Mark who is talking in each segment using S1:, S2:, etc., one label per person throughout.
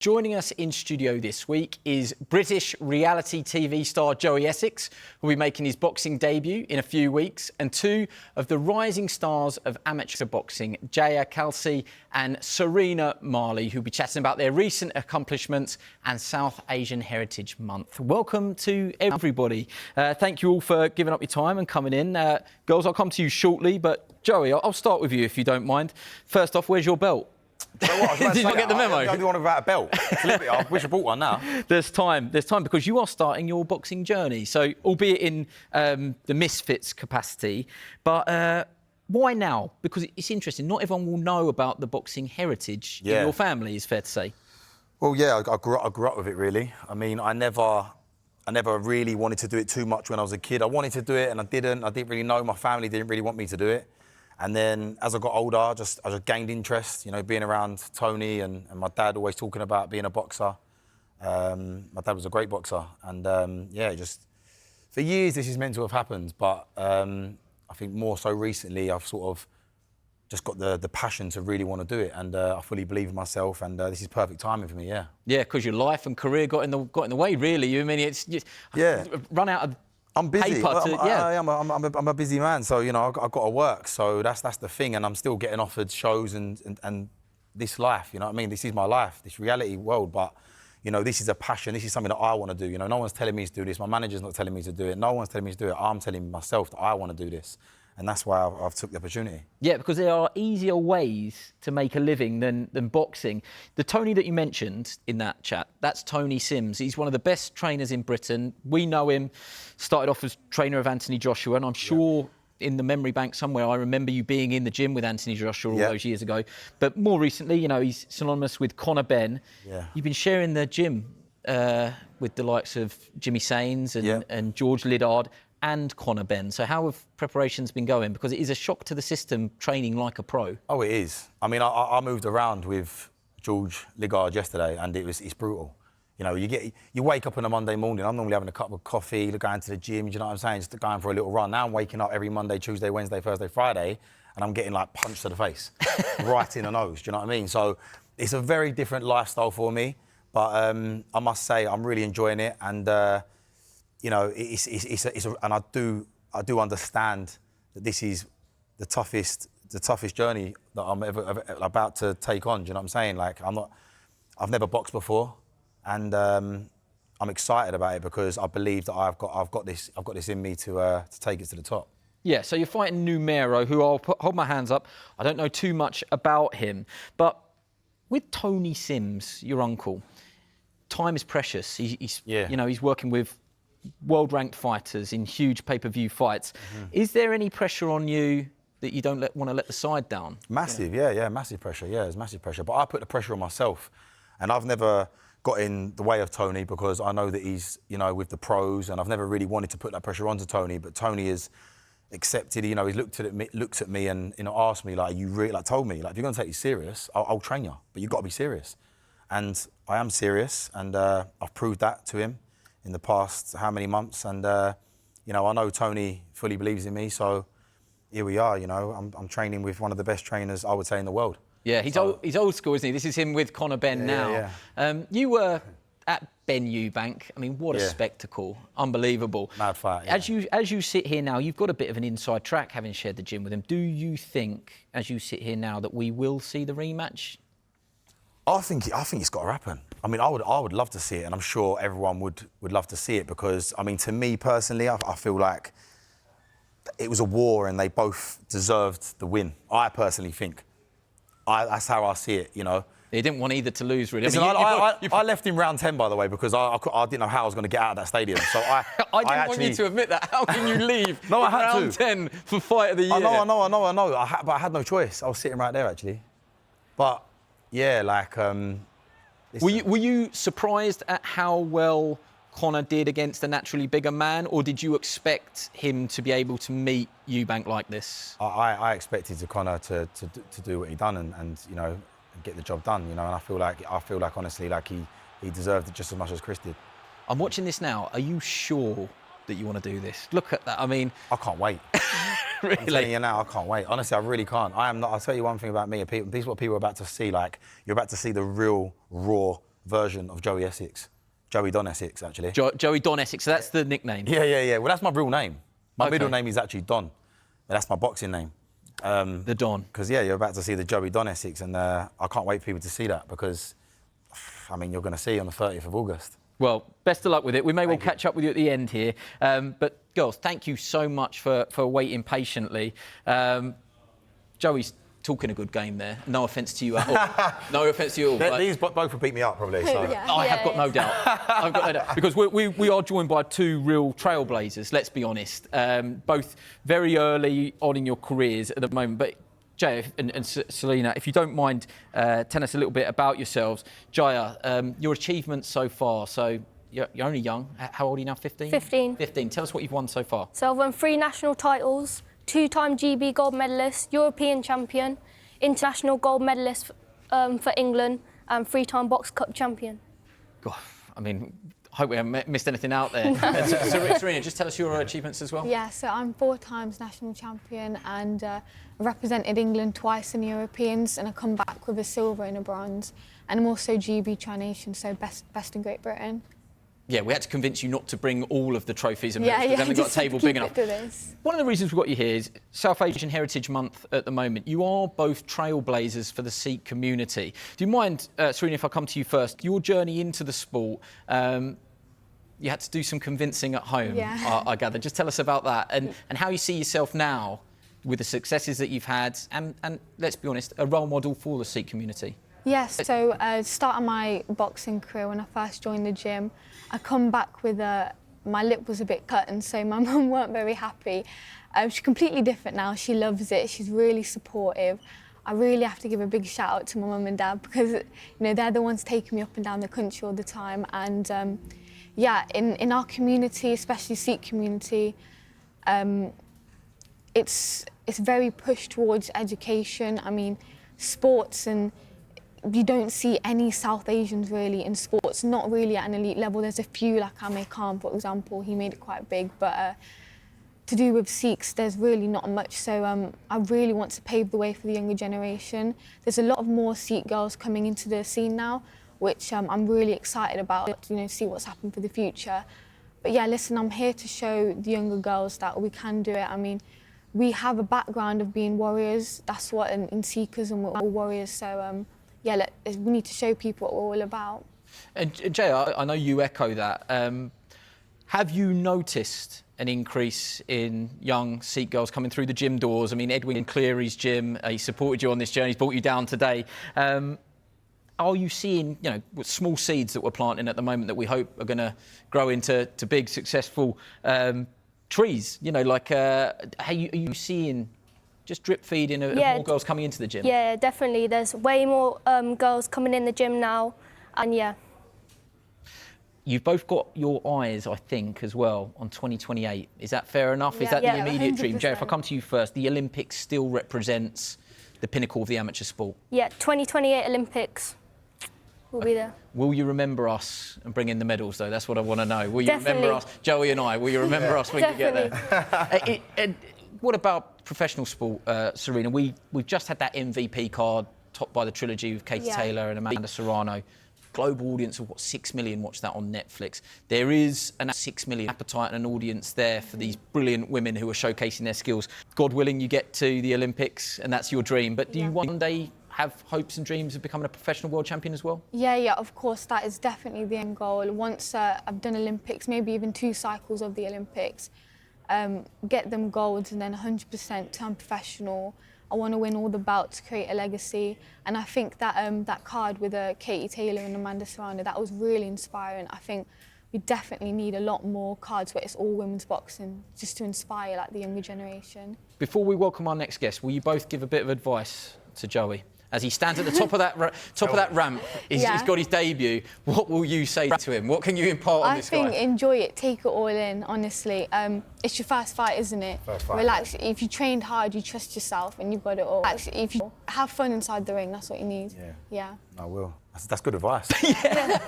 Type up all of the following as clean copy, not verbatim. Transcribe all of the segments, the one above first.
S1: Joining us in studio this week is British reality TV star Joey Essex, who will be making his boxing debut in a few weeks, and two of the rising stars of amateur boxing, Jaya, Kalsi and Serena, Molly, who'll be chatting about their recent accomplishments and South Asian Heritage Month. Welcome to everybody. Thank you all for giving up your time and coming in. Girls, I'll come to you shortly, but Joey, I'll start with you if you don't mind. First off, where's your belt?
S2: Did you not get the memo? I don't want to without a belt. I wish I bought one now.
S1: There's time because you are starting your boxing journey. So, albeit in the misfits capacity, but why now? Because it's interesting. Not everyone will know about the boxing heritage in your family, is fair to say.
S2: Well, yeah, I grew up with it, really. I mean, I never really wanted to do it too much when I was a kid. I wanted to do it and I didn't really know. My family didn't really want me to do it. And then as I got older, I just gained interest, you know, being around Tony and my dad always talking about being a boxer. My dad was a great boxer. And yeah, just for years this is meant to have happened. But I think more so recently, I've sort of just got the passion to really want to do it. And I fully believe in myself. And this is perfect timing for me, yeah. Yeah,
S1: because your life and career got in the way, really. I mean, it's just run out of...
S2: I'm busy. I'm a busy man, so you know I've got to work. So that's the thing, and I'm still getting offered shows and this life. You know what I mean? This is my life, this reality world. But you know, this is a passion. This is something that I want to do. You know, no one's telling me to do this. My manager's not telling me to do it. No one's telling me to do it. I'm telling myself that I want to do this. And that's why I've took the opportunity.
S1: Yeah, because there are easier ways to make a living than boxing. The Tony that you mentioned in that chat, that's Tony Sims. He's one of the best trainers in Britain. We know him, started off as trainer of Anthony Joshua, and I'm sure in the memory bank somewhere, I remember you being in the gym with Anthony Joshua all those years ago. But more recently, you know, he's synonymous with Conor Benn.
S2: Yeah.
S1: You've been sharing the gym with the likes of Jimmy Sains and George Liddard and Conor Benn. So how have preparations been going? Because it is a shock to the system training like a pro.
S2: Oh, it is. I mean, I moved around with George Liddard yesterday, and it's brutal. You know, you wake up on a Monday morning. I'm normally having a cup of coffee, going to the gym. Do you know what I'm saying? Just going for a little run. Now I'm waking up every Monday, Tuesday, Wednesday, Thursday, Friday, and I'm getting like punched to the face, right in the nose. Do you know what I mean? So it's a very different lifestyle for me. But I must say, I'm really enjoying it, and. You know, and I do understand that this is the toughest journey that I'm ever about to take on. Do you know what I'm saying? Like, I've never boxed before, and I'm excited about it because I believe that I've got this in me to take it to the top.
S1: Yeah. So you're fighting Numero, who hold my hands up. I don't know too much about him, but with Tony Sims, your uncle, time is precious. He's you know, he's working with world-ranked fighters in huge pay-per-view fights. Is there any pressure on you that you don't want to let the side down?
S2: Massive, you know? yeah, massive pressure. Yeah, there's massive pressure. But I put the pressure on myself, and I've never got in the way of Tony because I know that he's, you know, with the pros, and I've never really wanted to put that pressure onto Tony. But Tony has accepted. You know, he's looked at me, and you know, asked me like, told me like, if you're going to take this serious, I'll train you, but you've got to be serious. And I am serious, and I've proved that to him in the past how many months, and you know, I know Tony fully believes in me, so here we are. You know, I'm training with one of the best trainers I would say in the world. Yeah,
S1: he's old school, isn't he? This is him with Conor Benn now. Yeah. You were at Ben Eubank. I mean, what a spectacle! Unbelievable.
S2: Mad fight. Yeah.
S1: As you sit here now, you've got a bit of an inside track, having shared the gym with him. Do you think, as you sit here now, that we will see the rematch?
S2: I think it's got to happen. I mean, I would love to see it, and I'm sure everyone would love to see it because, I mean, to me personally, I feel like it was a war and they both deserved the win. I personally think. That's how I see it, you know.
S1: He didn't want either to lose, really.
S2: Listen, I left in round 10, by the way, because I didn't know how I was going to get out of that stadium. So I
S1: didn't want you to admit that. How can you leave
S2: no, I had
S1: round 10 for fight of the year?
S2: I know. But I had no choice. I was sitting right there, actually. But, yeah, like...
S1: Were you surprised at how well Conor did against a naturally bigger man, or did you expect him to be able to meet Eubank like this?
S2: I expected Conor to do what he done and you know, get the job done, you know, and I feel like honestly like he deserved it just as much as Chris did.
S1: I'm watching this now. Are you sure that you want to do this? Look at that. I mean,
S2: I can't wait.
S1: Really?
S2: I'm telling you now, I can't wait. Honestly, I really can't. I am not. I'll tell you one thing about me. This is what people are about to see. Like, you're about to see the real, raw version of Joey Essex. Joey Don Essex, actually.
S1: Joey Don Essex, so that's the nickname?
S2: Yeah. Well, that's my real name. My middle name is actually Don. That's my boxing name.
S1: The Don.
S2: Because, yeah, you're about to see the Joey Don Essex, and I can't wait for people to see that because, I mean, you're going to see on the 30th of August.
S1: Well, best of luck with it. We may well catch up with you at the end here. But, girls, thank you so much for waiting patiently. Joey's talking a good game there. No offence to you at all. No offence to you at all.
S2: These both would beat me up, probably. So.
S1: I have got no doubt. I've got no doubt. Because we are joined by two real trailblazers, let's be honest. Both very early on in your careers at the moment. But Jaya and Serena, if you don't mind, tell us a little bit about yourselves. Jaya, your achievements so far. So you're only young. How old are you now? 15?
S3: 15.
S1: 15. Tell us what you've won so far.
S3: So I've won 3 national titles, 2-time GB gold medalist, European champion, international gold medalist for England, and 3-time Box Cup champion.
S1: God, I mean, I hope we haven't missed anything out there. Serena, just tell us your achievements as well.
S4: Yeah, so I'm 4 times national champion and represented England twice in the Europeans, and I come back with a silver and a bronze. And I'm also GB Tri-Nation, so best in Great Britain.
S1: Yeah, we had to convince you not to bring all of the trophies and
S3: medals,
S1: we haven't got a table big enough.
S4: This.
S1: One of the reasons we've got you here is South Asian Heritage Month at the moment. You are both trailblazers for the Sikh community. Do you mind, Serena, if I come to you first? Your journey into the sport, you had to do some convincing at home, I gather. Just tell us about that and how you see yourself now with the successes that you've had and let's be honest, a role model for the Sikh community.
S4: Yes, so starting my boxing career when I first joined the gym, I come back with my lip was a bit cut, and so my mum weren't very happy. She's completely different now. She loves it. She's really supportive. I really have to give a big shout out to my mum and dad because they're the ones taking me up and down the country all the time. And yeah, in our community, especially Sikh community, it's very pushed towards education. I mean, sports, and you don't see any South Asians really in sports, not really at an elite level. There's a few, like Amir Khan, for example, he made it quite big, but to do with Sikhs, there's really not much. So I really want to pave the way for the younger generation. There's a lot of more Sikh girls coming into the scene now, which I'm really excited about, see what's happened for the future. But yeah, listen, I'm here to show the younger girls that we can do it. I mean, we have a background of being warriors. That's what in Sikhs, and we're all warriors. So yeah, we need to show people what we're all about.
S1: And Jaya, I know you echo that. Have you noticed an increase in young Sikh girls coming through the gym doors? I mean, Edwin Cleary's gym, he supported you on this journey, he's brought you down today. Are you seeing, small seeds that we're planting at the moment that we hope are going to grow into big, successful trees? Are you seeing just drip feeding of more girls coming into the gym?
S3: Yeah, definitely. There's way more girls coming in the gym now, and yeah.
S1: You've both got your eyes, I think, as well, on 2028. Is that fair enough?
S3: Yeah.
S1: Is that the immediate
S4: 100%.
S1: dream? Jay, if I come to you first, the Olympics still represents the pinnacle of the amateur sport.
S3: Yeah, 2028 Olympics will be there.
S1: Will you remember us and bring in the medals, though? That's what I want to know. Will you
S3: Definitely.
S1: remember us, Joey and I? Will you remember us when you get there? What about professional sport, Serena? We've just had that MVP card topped by the trilogy with Katie Taylor and Amanda Serrano. Global audience of 6 million watched that on Netflix. There is an 6 million appetite and an audience there for these brilliant women who are showcasing their skills. God willing, you get to the Olympics and that's your dream. But do you one day have hopes and dreams of becoming a professional world champion as well?
S4: Yeah, of course, that is definitely the end goal. Once I've done Olympics, maybe even 2 cycles of the Olympics, get them golds and then 100% turn professional. I want to win all the bouts, create a legacy, and I think that that card with Katie Taylor and Amanda Serrano, that was really inspiring. I think we definitely need a lot more cards where it's all women's boxing, just to inspire the younger generation. Before
S1: we welcome our next guest, will you both give a bit of advice to Joey? As he stands at the top of that ramp, he's got his debut. What will you say to him? What can you impart on this guy?
S4: I think enjoy it, take it all in, honestly. It's your first fight, isn't it?
S2: First fight. Relax.
S4: If you trained hard, you trust yourself and you've got it all. If you have fun inside the ring, that's what you need. Yeah.
S2: I will. That's good advice.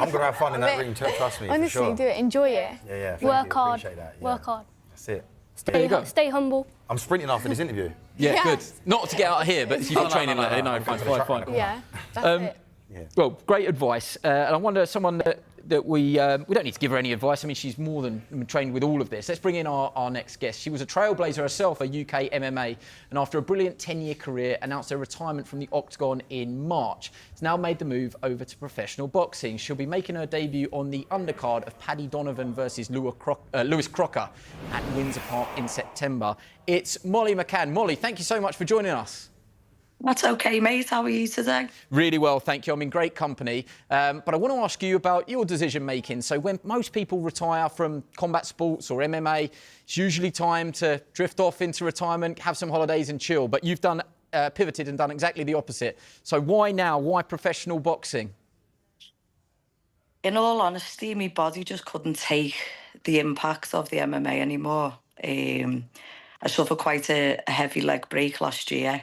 S2: I'm going to have fun in that ring, trust me.
S4: Honestly,
S2: for sure.
S4: do it, enjoy it.
S2: Yeah.
S3: Work hard.
S2: Appreciate that.
S3: Work hard.
S2: That's it.
S1: There you go.
S3: Stay humble.
S2: I'm sprinting after this interview.
S1: Yeah, good. Not to get out of here, but if you've got training later. No, fine.
S4: Yeah, that's it.
S2: Yeah.
S1: Well, great advice. And I wonder, someone that we don't need to give her any advice. I mean, she's more than trained with all of this. Let's bring in our next guest. She was a trailblazer herself, a UK MMA, and after a brilliant 10-year career, announced her retirement from the Octagon in March. Has now made the move over to professional boxing. She'll be making her debut on the undercard of Paddy Donovan versus Lewis Crocker at Windsor Park in September. It's Molly McCann. Molly, thank you so much for joining us.
S5: That's okay, mate. How are you today?
S1: Really well, thank you. I'm in great company. But I want to ask you about your decision-making. So when most people retire from combat sports or MMA, it's usually time to drift off into retirement, have some holidays and chill. But you've done pivoted and done exactly the opposite. So why now? Why professional boxing?
S5: In all honesty, my body just couldn't take the impact of the MMA anymore. I suffered quite a heavy leg break last year.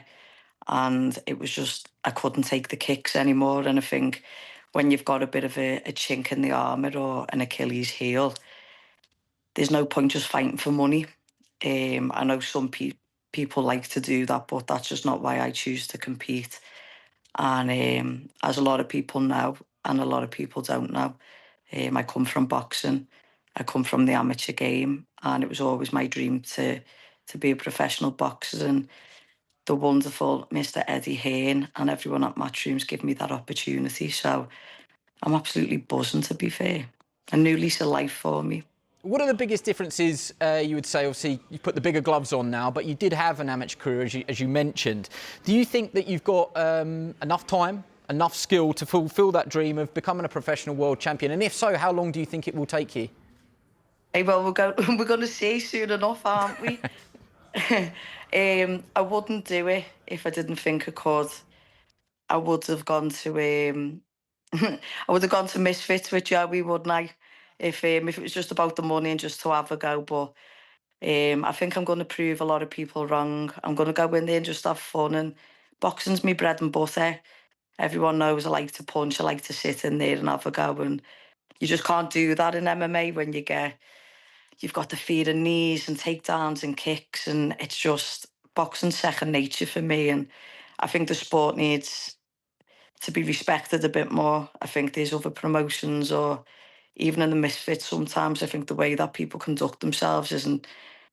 S5: And it was just, I couldn't take the kicks anymore. And I think when you've got a bit of a chink in the armour or an Achilles heel, there's no point just fighting for money. I know some people like to do that, but that's just not why I choose to compete. And as a lot of people know, and a lot of people don't know, I come from boxing. I come from the amateur game, and it was always my dream to be a professional boxer. And the wonderful Mr. Eddie Hearn and everyone at Matchrooms give me that opportunity. So I'm absolutely buzzing, to be fair. A new lease of life for me.
S1: What are the biggest differences you would say? Obviously, you put the bigger gloves on now, but you did have an amateur career, as you mentioned. Do you think that you've got enough time, enough skill to fulfil that dream of becoming a professional world champion? And if so, how long do you think it will take you?
S5: Hey, well, we're going to see soon enough, aren't we? I wouldn't do it if I didn't think I could. I would have gone to I would have gone to Misfits with Joey, wouldn't I? If it was just about the money and just to have a go. But I think I'm going to prove a lot of people wrong. I'm going to go in there and just have fun. And boxing's my bread and butter. Everyone knows I like to punch. I like to sit in there and have a go. And you just can't do that in MMA when you've got the feet and knees and takedowns and kicks, and it's just boxing second nature for me. And I think the sport needs to be respected a bit more. I think there's other promotions, or even in the Misfits sometimes, I think the way that people conduct themselves isn't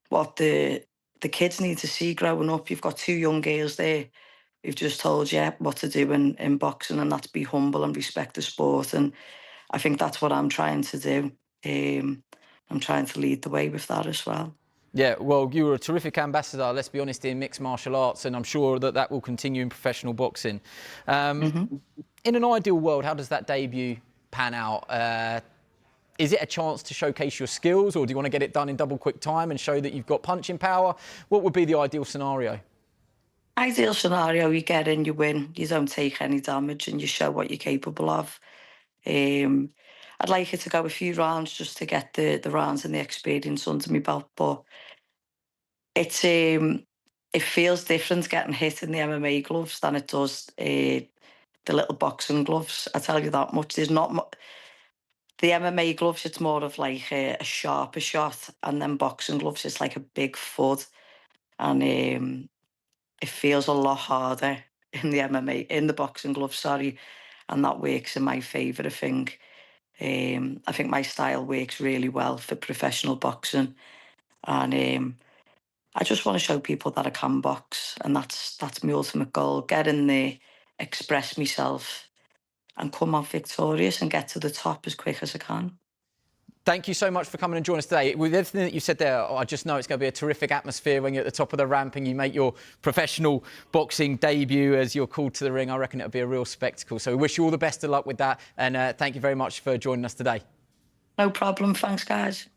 S5: what the kids need to see growing up. You've got two young girls there who've just told you what to do in boxing, and that's be humble and respect the sport. And I think that's what I'm trying to do. I'm trying to lead the way with that as well.
S1: Yeah, well, you were a terrific ambassador, let's be honest, in mixed martial arts, and I'm sure that will continue in professional boxing. In an ideal world, how does that debut pan out? Is it a chance to showcase your skills, or do you want to get it done in double quick time and show that you've got punching power? What would be the ideal scenario?
S5: Ideal scenario, you get in, you win, you don't take any damage, and you show what you're capable of. I'd like it to go a few rounds just to get the rounds and the experience under my belt, but it feels different getting hit in the MMA gloves than it does the little boxing gloves. I tell you that much. There's not the MMA gloves. It's more of like a sharper shot, and then boxing gloves, it's like a big thud, and it feels a lot harder in the MMA, in the boxing gloves. Sorry, and that works in my favour, I think. I think my style works really well for professional boxing, and I just want to show people that I can box, and that's my ultimate goal. Get in there, express myself, and come out victorious and get to the top as quick as I can.
S1: Thank you so much for coming and joining us today. With everything that you said there, I just know it's going to be a terrific atmosphere when you're at the top of the ramp and you make your professional boxing debut as you're called to the ring. I reckon it'll be a real spectacle. So we wish you all the best of luck with that. And thank you very much for joining us today.
S5: No problem. Thanks, guys.